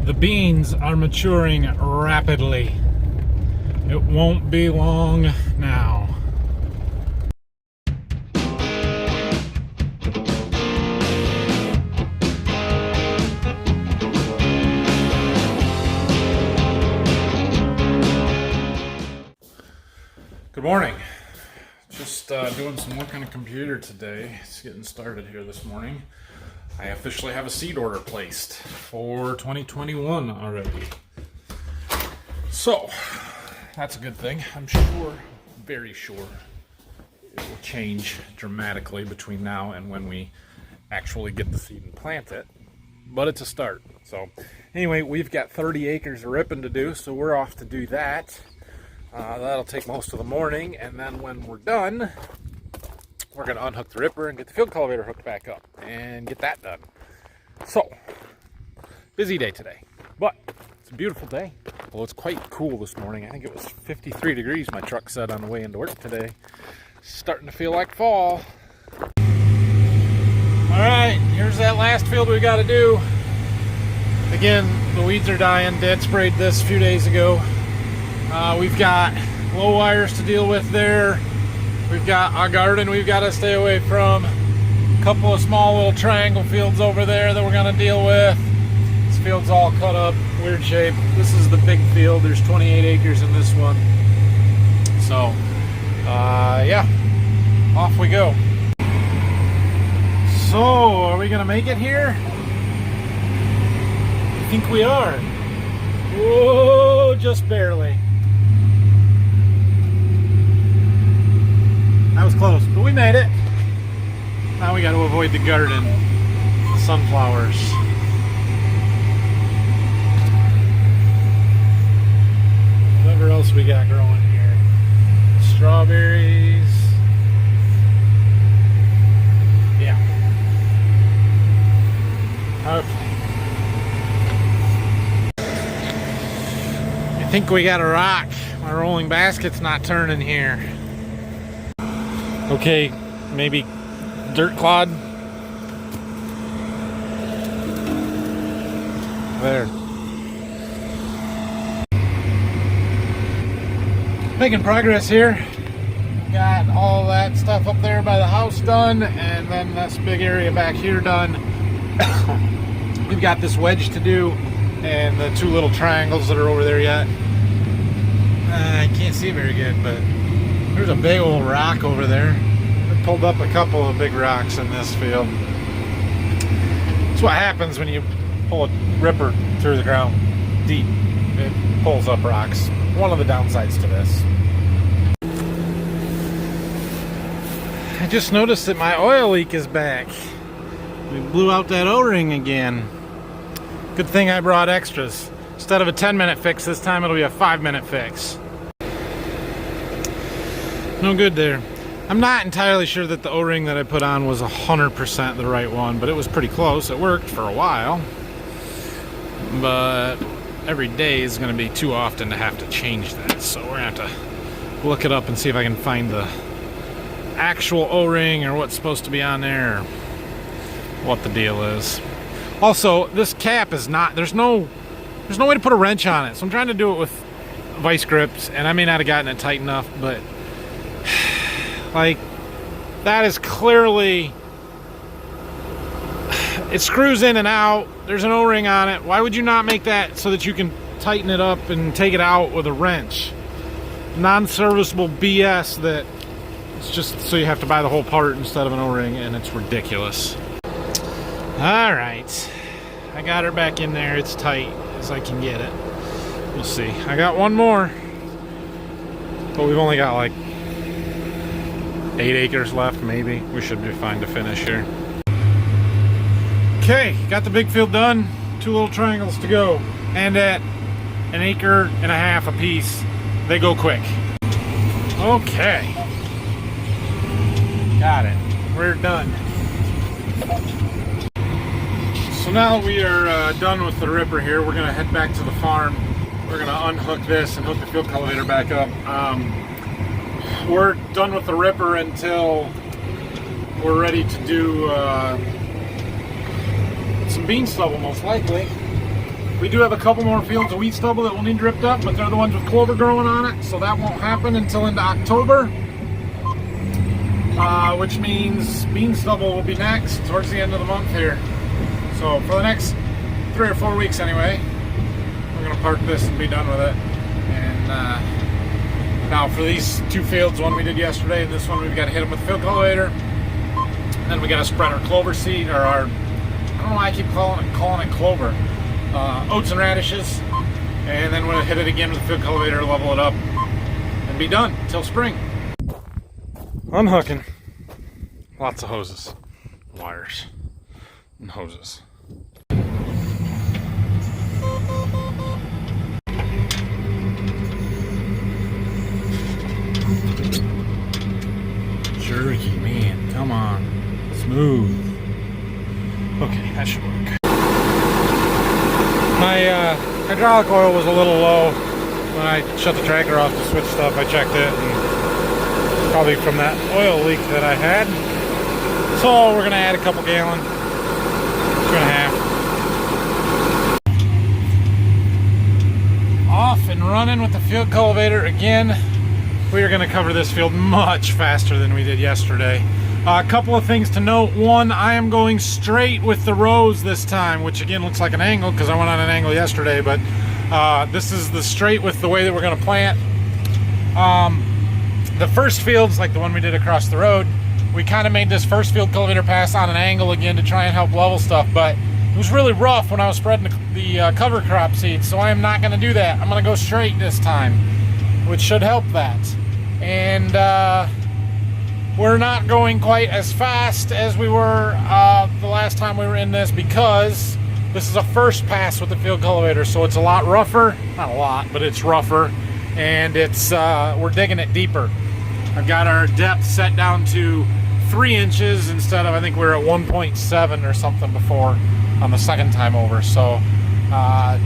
The beans are maturing rapidly. It won't be long now. Good morning. Just doing some work on a computer today. It's getting started here this morning. I officially have a seed order placed for 2021 already. So, that's a good thing. I'm sure, very sure, it will change dramatically between now and when we actually get the seed and plant it. But it's a start. So, anyway, we've got 30 acres of ripping to do, so we're off to do that. That'll take most of the morning, and then when we're done, we're going to unhook the ripper and get the field cultivator hooked back up and get that done. So, busy day today, but it's a beautiful day. Well, it's quite cool this morning. I think it was 53 degrees my truck said on the way into work today. Starting to feel like fall. Alright, here's that last field we got to do. Again, the weeds are dying. Dad sprayed this a few days ago. We've got low wires to deal with there. We've got a garden we've got to stay away from. A couple of small little triangle fields over there that we're going to deal with. This field's all cut up, weird shape. This is the big field. There's 28 acres in this one. So, yeah, off we go. So, are we going to make it here? I think we are. Whoa, just barely. That was close, but we made it. Now we got to avoid the garden, the sunflowers. Whatever else we got growing here. Strawberries. Yeah. Okay. I think we got a rock. My rolling basket's not turning here. Okay, maybe dirt clod. There. Making progress here. Got all that stuff up there by the house done, and then this big area back here done. We've got this wedge to do, and the two little triangles that are over there yet. I can't see very good, but there's a big old rock over there. I pulled up a couple of big rocks in this field. That's what happens when you pull a ripper through the ground deep. It pulls up rocks. One of the downsides to this. I just noticed that my oil leak is back. We blew out that O-ring again. Good thing I brought extras. Instead of a 10-minute fix, this time it'll be a 5-minute fix. No good there. I'm not entirely sure that the O-ring that I put on was 100% the right one, but it was pretty close. It worked for a while. But every day is going to be too often to have to change that. So we're going to have to look it up and see if I can find the actual O-ring or what's supposed to be on there, or what the deal is. Also, this cap is not, there's no way to put a wrench on it. So I'm trying to do it with vice grips, and I may not have gotten it tight enough, but like, that is clearly, it screws in and out. There's an O-ring on it. Why would you not make that so that you can tighten it up and take it out with a wrench? Non-serviceable BS that it's just so you have to buy the whole part instead of an O-ring, and it's ridiculous. All right, I got her back in there. It's tight as I can get it. We'll see. I got one more, but we've only got like 8 acres left, maybe. We should be fine to finish here. Okay, got the big field done. 2 little triangles to go. And at 1.5 acres a piece, they go quick. Okay. Got it. We're done. So now that we are done with the ripper here, we're going to head back to the farm. We're going to unhook this and hook the field cultivator back up. We're done with the ripper until we're ready to do some bean stubble, most likely. We do have a couple more fields of wheat stubble that will need ripped up, but they're the ones with clover growing on it, so that won't happen until into October. Which means bean stubble will be next towards the end of the month here. So for the next 3 or 4 weeks anyway, we're gonna park this and be done with it. And now for these 2 fields, one we did yesterday and this one, we've got to hit them with the field cultivator. And then we got to spread our clover seed, or our, I don't know why I keep calling it clover, oats and radishes. And then we'll hit it again with the field cultivator, level it up, and be done till spring. Unhooking. Lots of hoses, wires, and hoses. Jerky, man, come on. Smooth. Okay, that should work. My hydraulic oil was a little low when I shut the tractor off to switch stuff. I checked it, and probably from that oil leak that I had. So we're gonna add a couple gallon, 2.5. Off and running with the field cultivator again. We are gonna cover this field much faster than we did yesterday. A couple of things to note. One, I am going straight with the rows this time, which again looks like an angle because I went on an angle yesterday, but this is the straight with the way that we're gonna plant. The first fields, like the one we did across the road, we kind of made this first field cultivator pass on an angle again to try and help level stuff, but it was really rough when I was spreading the cover crop seeds, so I am not going to do that. I'm going to go straight this time, which should help that. And we're not going quite as fast as we were the last time we were in this, because this is a first pass with the field cultivator, so it's a lot rougher. Not a lot, but it's rougher, and it's we're digging it deeper. I've got our depth set down to 3 inches instead of, I think we were at 1.7 or something before on the second time over. So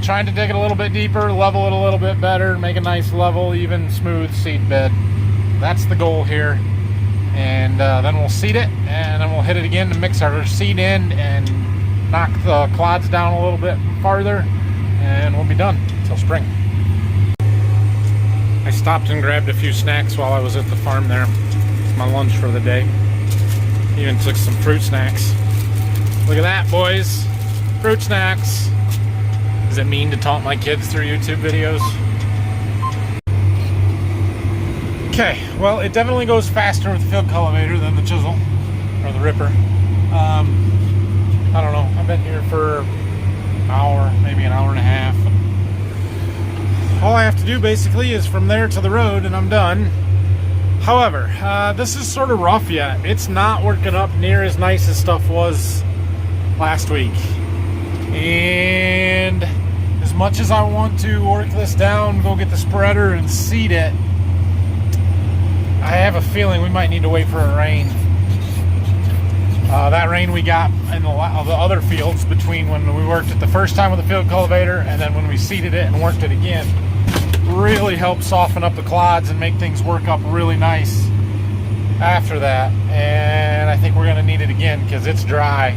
trying to dig it a little bit deeper, level it a little bit better, make a nice level, even, smooth seed bed. That's the goal here. And then we'll seed it, and then we'll hit it again to mix our seed in and knock the clods down a little bit farther, and we'll be done till spring. I stopped and grabbed a few snacks while I was at the farm there. It's my lunch for the day. Even took some fruit snacks. Look at that, boys. Fruit snacks. Does it mean to taunt my kids through YouTube videos? Okay, well, it definitely goes faster with the field cultivator than the chisel, or the ripper. I don't know, I've been here for an hour, maybe an hour and a half. All I have to do basically is from there to the road and I'm done. However, this is sort of rough yet. It's not working up near as nice as stuff was last week. And as much as I want to work this down, go get the spreader and seed it, I have a feeling we might need to wait for a rain. That rain we got in the other fields between when we worked it the first time with the field cultivator and then when we seeded it and worked it again, really helped soften up the clods and make things work up really nice after that. And I think we're going to need it again because it's dry.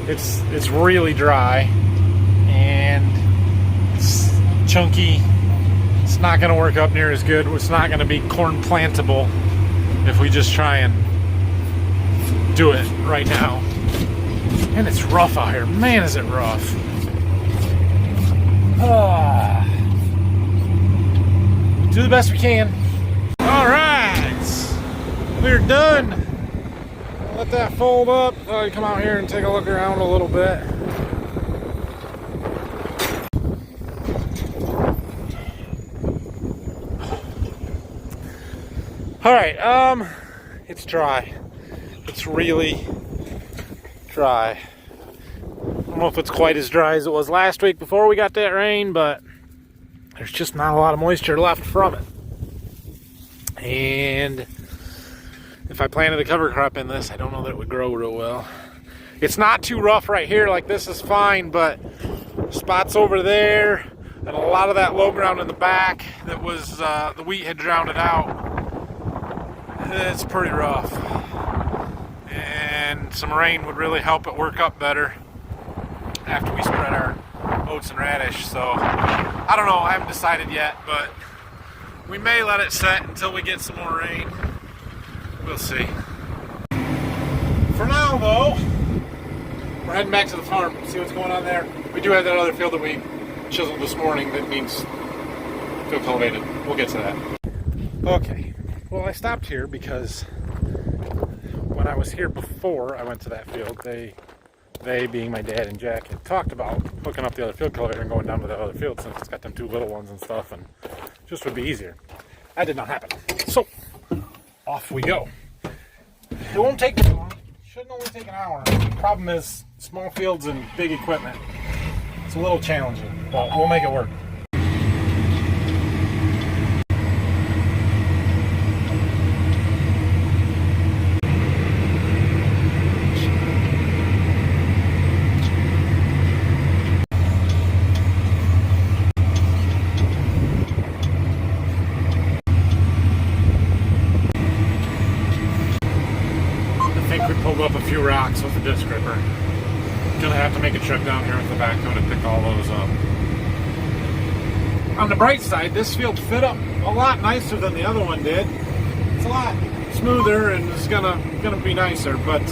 It's really dry and it's chunky. It's not going to work up near as good. It's not going to be corn plantable if we just try and do it right now. And it's rough out here. Man, is it rough. Do the best we can. All right, we're done. Let that fold up. Thought I'd come out here and take a look around a little bit. All right, it's dry. It's really dry. I don't know if it's quite as dry as it was last week before we got that rain, but there's just not a lot of moisture left from it. And if I planted a cover crop in this, I don't know that it would grow real well. It's not too rough right here, like this is fine, but spots over there and a lot of that low ground in the back that was the wheat had drowned it out. It's pretty rough. And some rain would really help it work up better after we spread our oats and radish, so I don't know, I haven't decided yet, but we may let it set until we get some more rain. We'll see. For now though, we're heading back to the farm, see what's going on there. We do have that other field that we chiseled this morning that needs field cultivated. We'll get to that. Okay, well I stopped here because when I was here before I went to that field, they being my dad and Jack, had talked about hooking up the other field cultivator and going down to the other field since it's got them 2 little ones and stuff, and just would be easier. That did not happen. So, off we go. It won't take too long. Shouldn't only take an hour. The problem is small fields and big equipment. It's a little challenging, but we'll make it work. Up a few rocks with a disc ripper. Gonna have to make a trip down here with the backhoe to pick all those up. On the bright side, this field fit up a lot nicer than the other one did. It's a lot smoother and it's gonna be nicer, but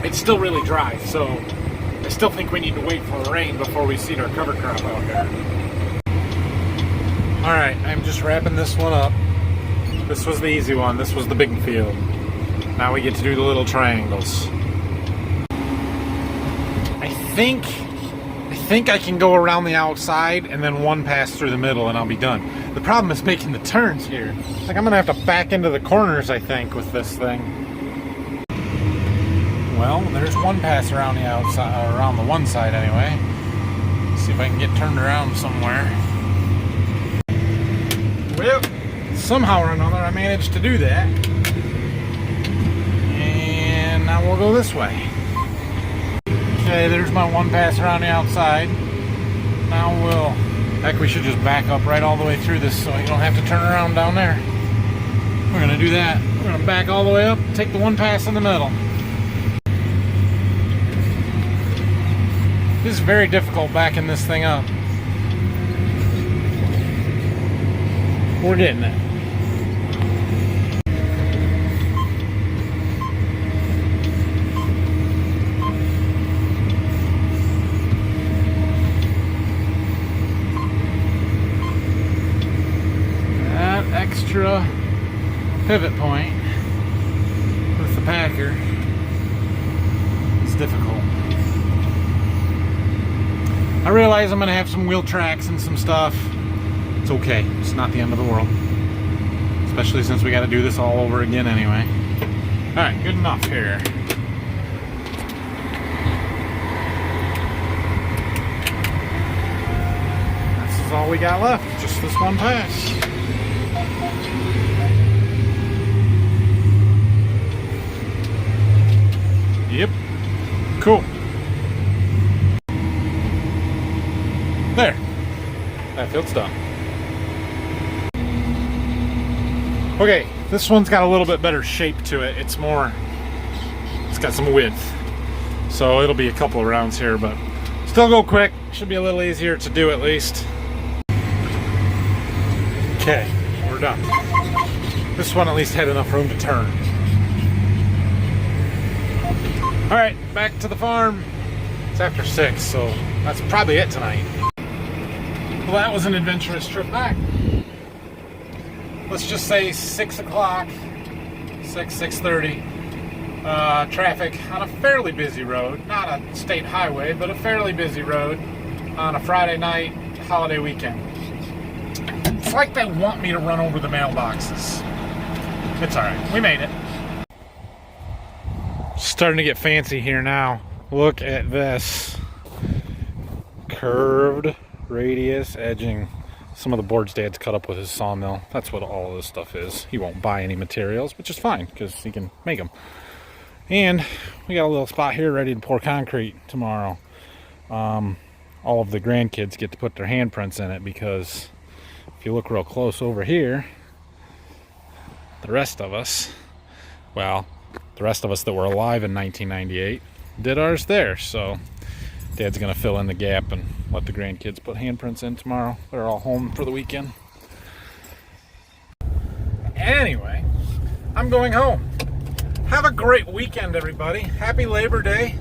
it's still really dry, so I still think we need to wait for the rain before we seed our cover crop out here. Alright, I'm just wrapping this one up. This was the easy one, this was the big field. Now we get to do the little triangles. I think I can go around the outside and then one pass through the middle and I'll be done. The problem is making the turns here. Like I'm gonna have to back into the corners, I think, with this thing. Well, there's one pass around the outside, or around the one side anyway. Let's see if I can get turned around somewhere. Well, somehow or another I managed to do that. Now we'll go this way. Okay, there's my one pass around the outside. Now heck, we should just back up right all the way through this so you don't have to turn around down there. We're gonna do that. We're gonna back all the way up, take the one pass in the middle. This is very difficult backing this thing up. We're getting it. Extra pivot point with the packer is difficult. I realize I'm going to have some wheel tracks and some stuff. It's okay. It's not the end of the world. Especially since we got to do this all over again anyway. Alright, good enough here. This is all we got left. Just this one pass. Yep. Cool. There. That field's done. Okay, this one's got a little bit better shape to it. It's got some width. So it'll be a couple of rounds here, but still go quick. Should be a little easier to do at least. Okay, we're done. This one at least had enough room to turn. Alright, back to the farm. It's after 6, so that's probably it tonight. Well, that was an adventurous trip back. Let's just say 6 o'clock, 6:30. Traffic on a fairly busy road. Not a state highway, but a fairly busy road on a Friday night, holiday weekend. It's like they want me to run over the mailboxes. It's alright, we made it. Starting to get fancy here now. Look at this. Curved radius edging. Some of the boards Dad's cut up with his sawmill. That's what all of this stuff is. He won't buy any materials, which is fine because he can make them. And we got a little spot here ready to pour concrete tomorrow. All of the grandkids get to put their handprints in it because if you look real close over here, the rest of us, well, the rest of us that were alive in 1998 did ours there. So Dad's gonna fill in the gap and let the grandkids put handprints in tomorrow. They're all home for the weekend. Anyway, I'm going home. Have a great weekend, everybody. Happy Labor Day.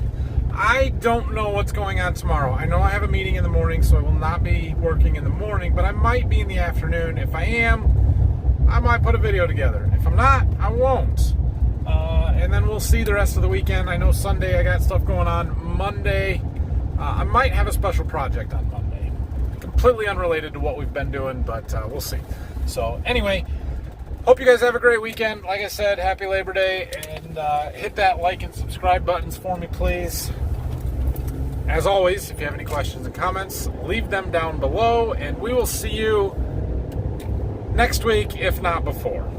I don't know what's going on tomorrow. I know I have a meeting in the morning, so I will not be working in the morning, but I might be in the afternoon. If I am, I might put a video together. If I'm not, I won't. And then we'll see the rest of the weekend. I know Sunday I got stuff going on. Monday, I might have a special project on Monday. Completely unrelated to what we've been doing, but we'll see. So anyway, hope you guys have a great weekend. Like I said, happy Labor Day, and hit that like and subscribe buttons for me, please. As always, if you have any questions and comments, leave them down below, and we will see you next week, if not before.